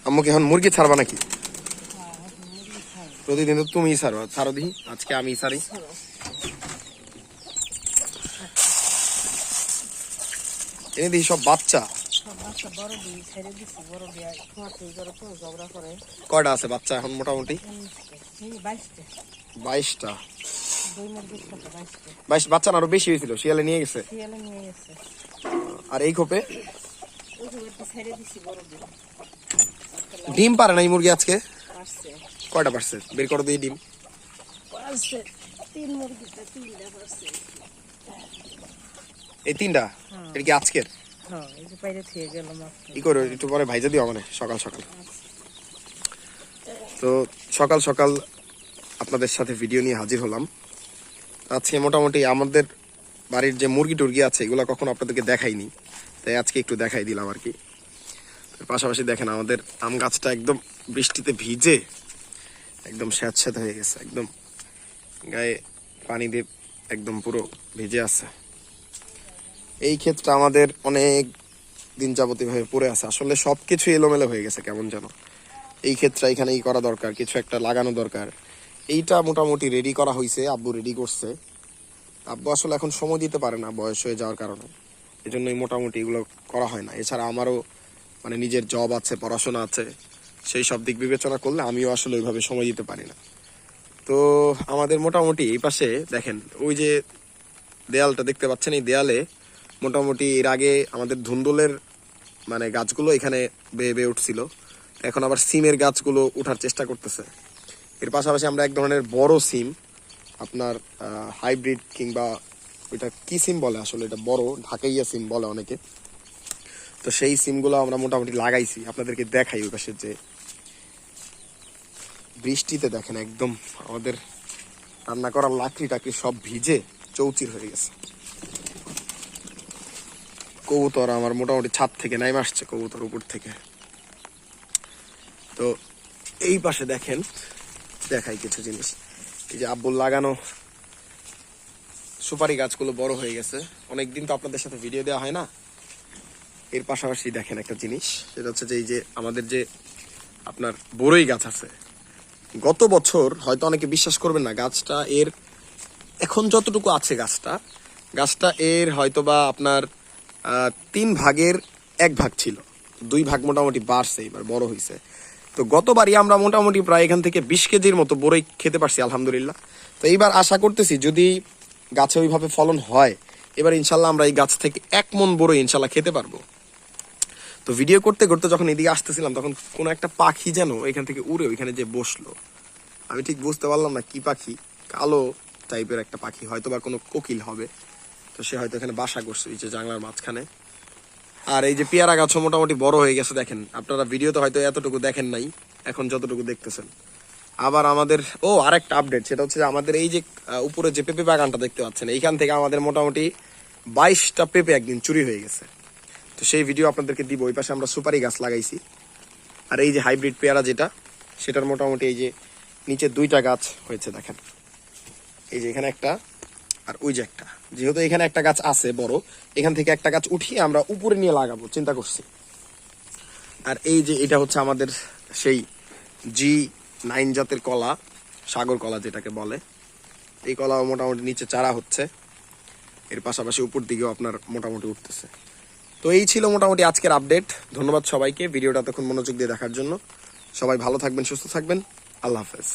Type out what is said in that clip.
আম্মু কি এখন মুরগি ছাড়বা নাকি? প্রতিদিন তো তুমিই ছাড়বা, ছাড়ো দিই, আজকে আমি ছাড়ি। এনে দিই সব বাচ্চা। কয়টা আছে বাচ্চা এখন মোটামুটি? 22টা। 22 বাচ্চা না আরো বেশি হয়েছিল, শিয়ালে নিয়ে গেছে। আর এই খোপে ডিম পারে নাই মুরগি আজকে? কয়টা পারছে বের করো দিয়ে ডিম? এই 3টা? এটা কি আজকের? কি করো একটু পরে ভাইজা দিও মানে সকাল সকাল। তো সকাল সকাল আপনাদের সাথে ভিডিও নিয়ে হাজির হলাম। আজকে মোটামুটি আমাদের বাড়ির যে মুরগি টুরগি আছে এগুলো কখনো আপনাদেরকে দেখাইনি, তাই আজকে একটু দেখাই দিলাম আর কি। পাশাপাশি দেখেন আমাদের আম গাছটা একদম বৃষ্টিতে ভিজে একদম স্যাঁতস্যাঁত হয়ে গেছে, একদম গায়ে পানি দিয়ে একদম পুরো ভিজে আছে। এই ক্ষেতটা আমাদের অনেক দিন যাবতীয় ভাবে পড়ে আছে, আসলে সবকিছু এলোমেলো হয়ে গেছে কেমন যেন। এই ক্ষেত্রে এখানে ই করা দরকার, কিছু একটা লাগানো দরকার। এইটা মোটামুটি রেডি করা হয়েছে, আব্বু রেডি করছে। আব্বু আসলে এখন সময় দিতে পারে না বয়স হয়ে যাওয়ার কারণে, এই জন্যই মোটামুটি এগুলো করা হয় না। এছাড়া আমারও মানে নিজের জব আছে, পড়াশোনা আছে, সেই সব দিক বিবেচনা করলে আমিও আসলে ওইভাবে সময় দিতে পারি না। তো আমাদের মোটামুটি এই পাশে দেখেন ওই যে দেয়ালটা দেখতে পাচ্ছেন, এই দেয়ালে মোটামুটি এর আগে আমাদের ধুন্দুলের মানে গাছগুলো এখানে বেয়ে বেয়ে উঠছিল, এখন আবার সিমের গাছগুলো উঠার চেষ্টা করতেছে। এর পাশাপাশি আমরা এক ধরনের বড় সিম, আপনার হাইব্রিড কিংবা ওইটা কি সিম বলে আসলে, এটা বড় ঢাকাইয়া সিম বলে অনেকে, তো সেই সিমগুলো আমরা মোটামুটি লাগাইছি। আপনাদেরকে দেখাই ওই পাশে যে বৃষ্টিতে দেখেন একদম আমাদের রান্না করার লাকড়ি টাকড়ি সব ভিজে চৌচির হয়ে গেছে। কবুতর আমার মোটামুটি ছাদ থেকে নাইমে আসছে, কবুতর উপর থেকে। তো এই পাশে দেখেন দেখাই কিছু জিনিস, এই যে আব্বুল লাগানো সুপারি গাছগুলো বড় হয়ে গেছে, অনেকদিন তো আপনাদের সাথে ভিডিও দেওয়া হয় না। এর পাশাপাশি দেখেন একটা জিনিস, সেটা হচ্ছে যে এই যে আমাদের যে আপনার বড়ই গাছ আছে, গত বছর হয়তো অনেকে বিশ্বাস করবেন না, গাছটা এর এখন যতটুকু আছে গাছটা এর হয়তোবা আপনার 3 ভাগের 1 ভাগ ছিল, 2 ভাগ মোটামুটি বাড়ছে, এবার বড় হয়েছে। তো গতবারই আমরা মোটামুটি প্রায় এখান থেকে 20 কেজির মতো বড়ই খেতে পারছি আলহামদুলিল্লাহ। তো এইবার আশা করতেছি যদি গাছে ওইভাবে ফলন হয়, এবার ইনশাল্লাহ আমরা এই গাছ থেকে 1 মণ বড়ই ইনশাল্লাহ খেতে পারবো। তো ভিডিও করতে করতে যখন এদিকে আসতেছিলাম তখন কোনো একটা পাখি যেন এখান থেকে উড়ে ওইখানে যে বসলো, আমি ঠিক বুঝতে পারলাম না কি পাখি, কালো টাইপের একটা পাখি, হয়তো বা কোনো কোকিল হবে। তো সে হয়তো এখানে বাসা করছে এই যে জানলার মাঝখানে। আর এই যে পেয়ারা গাছও মোটামুটি বড় হয়ে গেছে, দেখেন আপনারা ভিডিওতে হয়তো এতটুকু দেখেন নাই, এখন যতটুকু দেখতেছেন। আবার আমাদের আরেকটা আপডেট, সেটা হচ্ছে আমাদের এই যে উপরে যে পেঁপে বাগানটা দেখতে পাচ্ছেন, এইখান থেকে আমাদের মোটামুটি 22টা পেঁপে একদিন চুরি হয়ে গেছে। তো সেই ভিডিও আপনাদেরকে দিব। ওই পাশে আমরা সুপারি গাছ লাগাইছি, আর এই যে হাইব্রিড পেয়ারা যেটা, সেটার মোটামুটি এই যে নিচে 2টা গাছ হয়েছে দেখেন, এই যে এখানে একটা আর ওই যে একটা। যেহেতু এখানে একটা গাছ আছে বড়, এখান থেকে একটা গাছ উঠিয়ে আমরা উপরে নিয়ে লাগাবো চিন্তা করছি। আর এই যে এটা হচ্ছে আমাদের সেই G9 জাতের কলা, সাগর কলা যেটাকে বলে, এই কলা মোটামুটি নিচে চারা হচ্ছে, এর পাশাপাশি উপর দিকেও আপনার মোটামুটি উঠতেছে। তো এই ছিল মোটামুটি আজকের আপডেট। ধন্যবাদ সবাইকে ভিডিওটা তখন মনোযোগ দিয়ে দেখার জন্য। সবাই ভালো থাকবেন, সুস্থ থাকবেন, আল্লাহ হাফেজ।